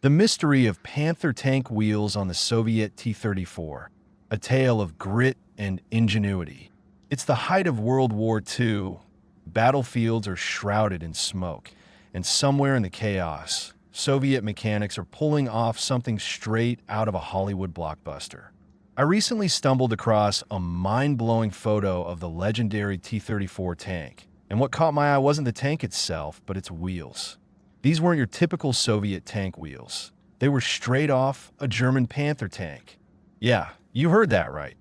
The mystery of Panther tank wheels on the Soviet T-34, a tale of grit and ingenuity. It's the height of World War II. Battlefields are shrouded in smoke, and somewhere in the chaos, Soviet mechanics are pulling off something straight out of a Hollywood blockbuster. I recently stumbled across a mind-blowing photo of the legendary T-34 tank, and what caught my eye wasn't the tank itself, but its wheels. These weren't your typical Soviet tank wheels. They were straight off a German Panther tank. Yeah, you heard that right.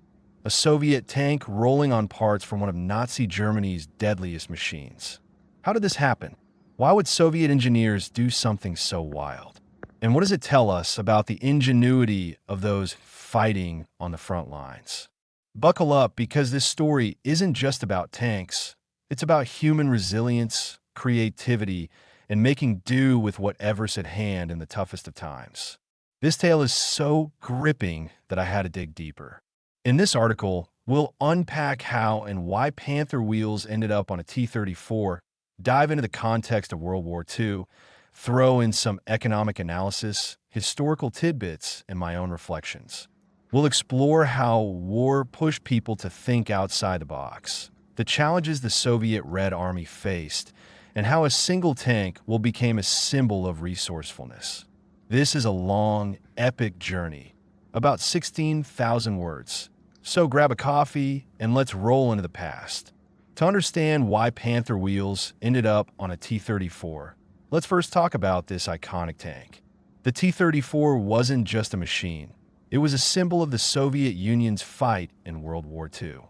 A Soviet tank rolling on parts from one of Nazi Germany's deadliest machines. How did this happen? Why would Soviet engineers do something so wild? And what does it tell us about the ingenuity of those fighting on the front lines? Buckle up, because this story isn't just about tanks. It's about human resilience, creativity, and making do with whatever's at hand in the toughest of times. This tale is so gripping that I had to dig deeper. In this article, we'll unpack how and why Panther wheels ended up on a T-34, dive into the context of World War II, throw in some economic analysis, historical tidbits, and my own reflections. We'll explore how war pushed people to think outside the box, the challenges the Soviet Red Army faced, and how a single tank became a symbol of resourcefulness. This is a long, epic journey, about 16,000 words. So grab a coffee and let's roll into the past. To understand why Panther wheels ended up on a T-34, let's first talk about this iconic tank. The T-34 wasn't just a machine. It was a symbol of the Soviet Union's fight in World War II.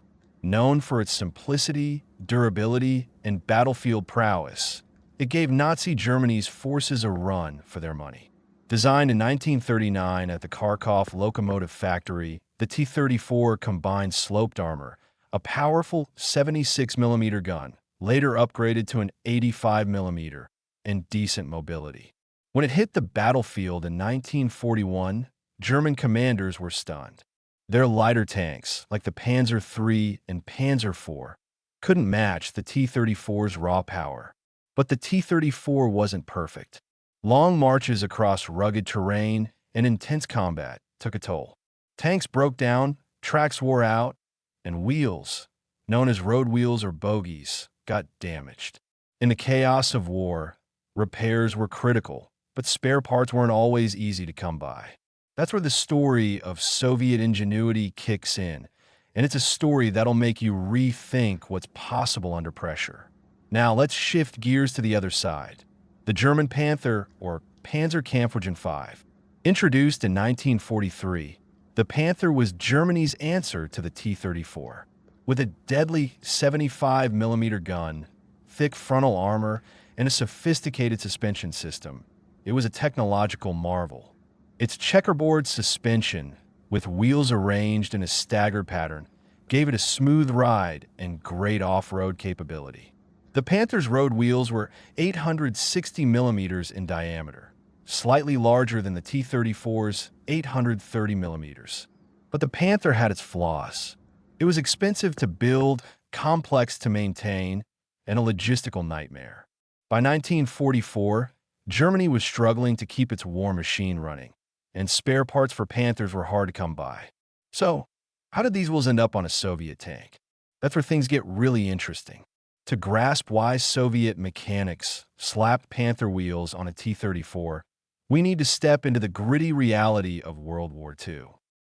Known for its simplicity, durability, and battlefield prowess, it gave Nazi Germany's forces a run for their money. Designed in 1939 at the Kharkov Locomotive Factory, the T-34 combined sloped armor, a powerful 76mm gun, later upgraded to an 85mm, and decent mobility. When it hit the battlefield in 1941, German commanders were stunned. Their lighter tanks, like the Panzer III and Panzer IV, couldn't match the T-34's raw power. But the T-34 wasn't perfect. Long marches across rugged terrain and intense combat took a toll. Tanks broke down, tracks wore out, and wheels, known as road wheels or bogies, got damaged. In the chaos of war, repairs were critical, but spare parts weren't always easy to come by. That's where the story of Soviet ingenuity kicks in, and it's a story that'll make you rethink what's possible under pressure. Now let's shift gears to the other side. The German Panther, or Panzerkampfwagen 5. Introduced in 1943, the Panther was Germany's answer to the T-34. With a deadly 75mm gun, thick frontal armor, and a sophisticated suspension system, it was a technological marvel. Its checkerboard suspension, with wheels arranged in a staggered pattern, gave it a smooth ride and great off-road capability. The Panther's road wheels were 860mm in diameter, slightly larger than the T-34's 830mm. But the Panther had its flaws. It was expensive to build, complex to maintain, and a logistical nightmare. By 1944, Germany was struggling to keep its war machine running, and spare parts for Panthers were hard to come by. So, how did these wheels end up on a Soviet tank? That's where things get really interesting. To grasp why Soviet mechanics slapped Panther wheels on a T-34, we need to step into the gritty reality of World War II.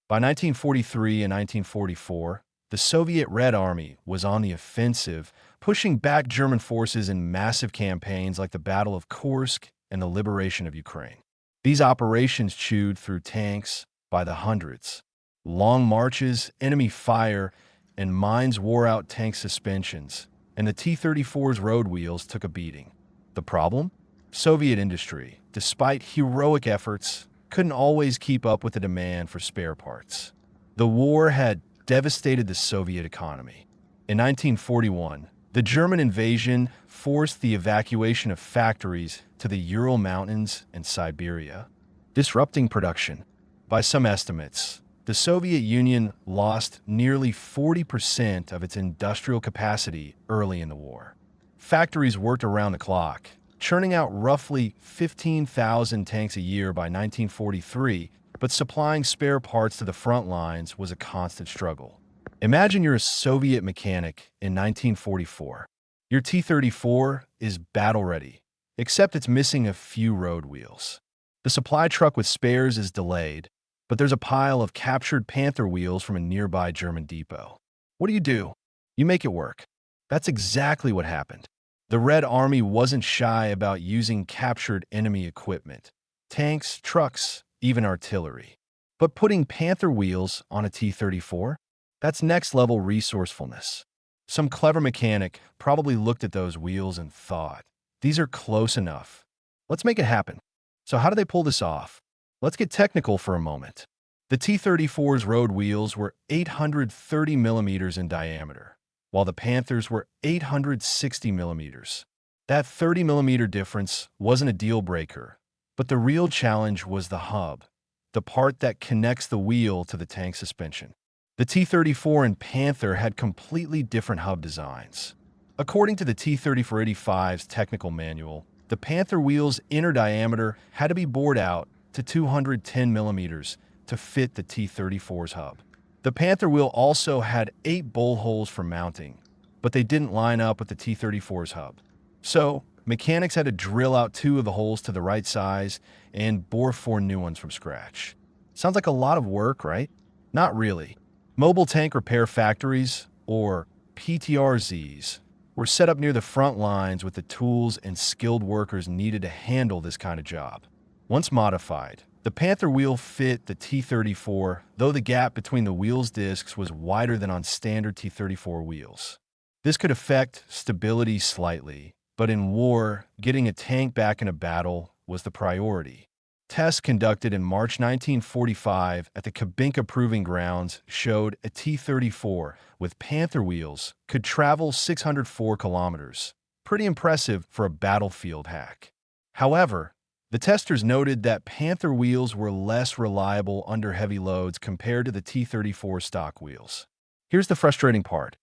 By 1943 and 1944, the Soviet Red Army was on the offensive, pushing back German forces in massive campaigns like the Battle of Kursk and the liberation of Ukraine. These operations chewed through tanks by the hundreds. Long marches, enemy fire, and mines wore out tank suspensions, and the T-34's road wheels took a beating. The problem? Soviet industry, despite heroic efforts, couldn't always keep up with the demand for spare parts. The war had devastated the Soviet economy. In 1941, the German invasion forced the evacuation of factories to the Ural Mountains and Siberia, disrupting production. By some estimates, the Soviet Union lost nearly 40% of its industrial capacity early in the war. Factories worked around the clock, churning out roughly 15,000 tanks a year by 1943, but supplying spare parts to the front lines was a constant struggle. Imagine you're a Soviet mechanic in 1944. Your T-34 is battle-ready, except it's missing a few road wheels. The supply truck with spares is delayed, but there's a pile of captured Panther wheels from a nearby German depot. What do? You make it work. That's exactly what happened. The Red Army wasn't shy about using captured enemy equipment, tanks, trucks, even artillery. But putting Panther wheels on a T-34? That's next-level resourcefulness. Some clever mechanic probably looked at those wheels and thought, these are close enough. Let's make it happen. So how do they pull this off? Let's get technical for a moment. The T-34's road wheels were 830 millimeters in diameter, while the Panthers were 860 millimeters. That 30 millimeter difference wasn't a deal breaker, but the real challenge was the hub, the part that connects the wheel to the tank suspension. The T-34 and Panther had completely different hub designs. According to the T-3485's technical manual, the Panther wheel's inner diameter had to be bored out to 210 millimeters to fit the T-34's hub. The Panther wheel also had 8 bowl holes for mounting, but they didn't line up with the T-34's hub. So, mechanics had to drill out 2 of the holes to the right size and bore 4 new ones from scratch. Sounds like a lot of work, right? Not really. Mobile tank repair factories, or PTRZs, were set up near the front lines with the tools and skilled workers needed to handle this kind of job. Once modified, the Panther wheel fit the T-34, though the gap between the wheel's discs was wider than on standard T-34 wheels. This could affect stability slightly, but in war, getting a tank back in a battle was the priority. Tests conducted in March 1945 at the Kubinka Proving Grounds showed a T-34 with Panther wheels could travel 604 kilometers. Pretty impressive for a battlefield hack. However, the testers noted that Panther wheels were less reliable under heavy loads compared to the T-34 stock wheels. Here's the frustrating part.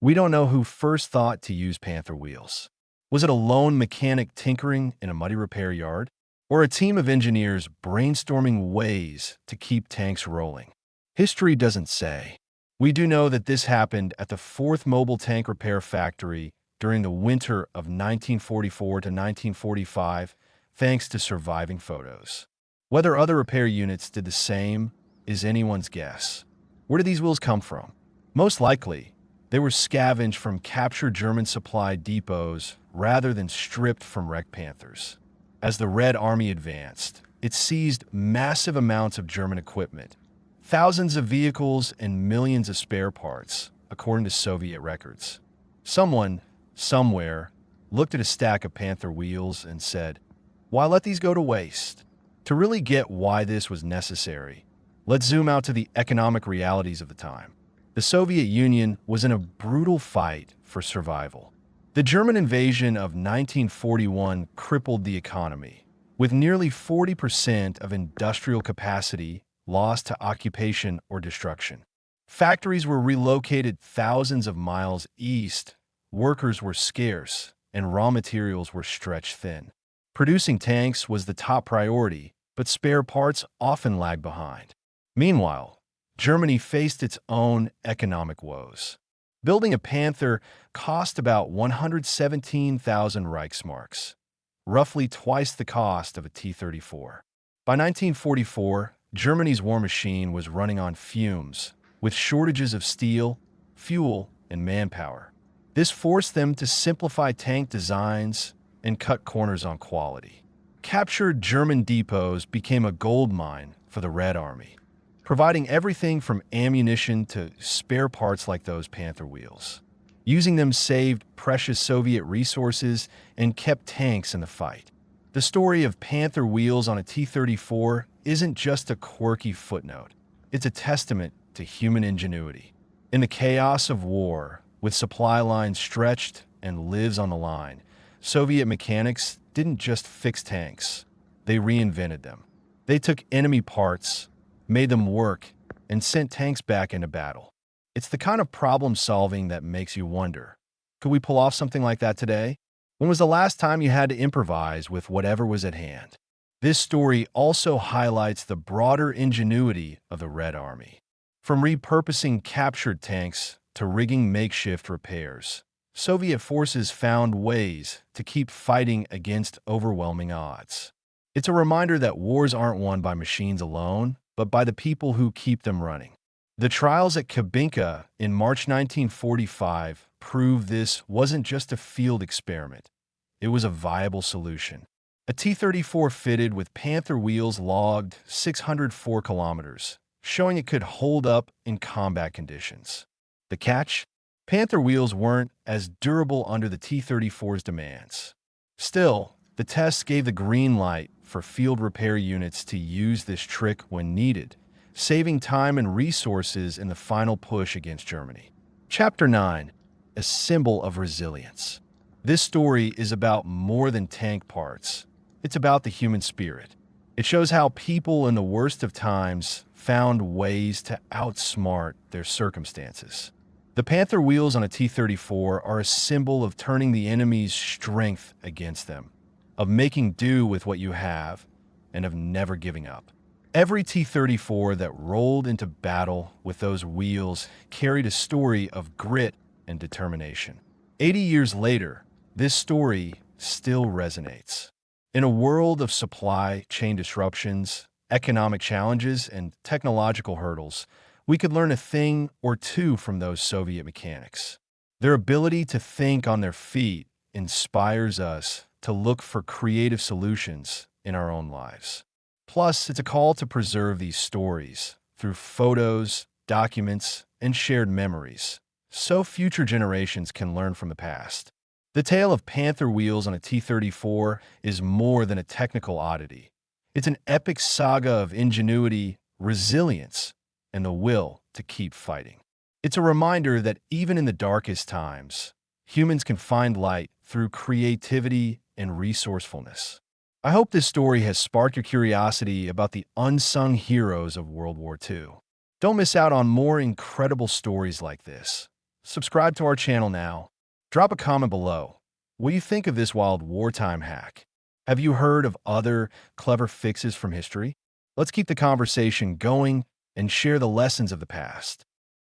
We don't know who first thought to use Panther wheels. Was it a lone mechanic tinkering in a muddy repair yard? Or a team of engineers brainstorming ways to keep tanks rolling? History doesn't say. We do know that this happened at the 4th Mobile Tank Repair Factory during the winter of 1944 to 1945, thanks to surviving photos. Whether other repair units did the same is anyone's guess. Where did these wheels come from? Most likely, they were scavenged from captured German supply depots rather than stripped from wrecked Panthers. As the Red Army advanced, it seized massive amounts of German equipment, thousands of vehicles and millions of spare parts, according to Soviet records. Someone, somewhere, looked at a stack of Panther wheels and said, "Why let these go to waste?" To really get why this was necessary, let's zoom out to the economic realities of the time. The Soviet Union was in a brutal fight for survival. The German invasion of 1941 crippled the economy, with nearly 40% of industrial capacity lost to occupation or destruction. Factories were relocated thousands of miles east, workers were scarce, and raw materials were stretched thin. Producing tanks was the top priority, but spare parts often lagged behind. Meanwhile, Germany faced its own economic woes. Building a Panther cost about 117,000 Reichsmarks, roughly twice the cost of a T-34. By 1944, Germany's war machine was running on fumes, with shortages of steel, fuel, and manpower. This forced them to simplify tank designs and cut corners on quality. Captured German depots became a gold mine for the Red Army, providing everything from ammunition to spare parts like those Panther wheels. Using them saved precious Soviet resources and kept tanks in the fight. The story of Panther wheels on a T-34 isn't just a quirky footnote. It's a testament to human ingenuity. In the chaos of war, with supply lines stretched and lives on the line, Soviet mechanics didn't just fix tanks. They reinvented them. They took enemy parts, made them work, and sent tanks back into battle. It's the kind of problem solving that makes you wonder, could we pull off something like that today? When was the last time you had to improvise with whatever was at hand? This story also highlights the broader ingenuity of the Red Army. From repurposing captured tanks to rigging makeshift repairs, Soviet forces found ways to keep fighting against overwhelming odds. It's a reminder that wars aren't won by machines alone, but by the people who keep them running. The trials at Kubinka in March 1945 prove this wasn't just a field experiment. It was a viable solution. A T-34 fitted with Panther wheels logged 604 kilometers, showing it could hold up in combat conditions. The catch? Panther wheels weren't as durable under the T-34's demands. Still, the tests gave the green light for field repair units to use this trick when needed, saving time and resources in the final push against Germany. Chapter 9: A Symbol of Resilience. This story is about more than tank parts. It's about the human spirit. It shows how people in the worst of times found ways to outsmart their circumstances. The Panther wheels on a T-34 are a symbol of turning the enemy's strength against them, of making do with what you have, and of never giving up. Every T-34 that rolled into battle with those wheels carried a story of grit and determination. 80 years later, this story still resonates. In a world of supply chain disruptions, economic challenges, and technological hurdles, we could learn a thing or two from those Soviet mechanics. Their ability to think on their feet inspires us to look for creative solutions in our own lives. Plus, it's a call to preserve these stories through photos, documents, and shared memories, so future generations can learn from the past. The tale of Panther wheels on a T-34 is more than a technical oddity. It's an epic saga of ingenuity, resilience, and the will to keep fighting. It's a reminder that even in the darkest times, humans can find light through creativity and resourcefulness. I hope this story has sparked your curiosity about the unsung heroes of World War II. Don't miss out on more incredible stories like this. Subscribe to our channel now. Drop a comment below. What do you think of this wild wartime hack? Have you heard of other clever fixes from history? Let's keep the conversation going and share the lessons of the past.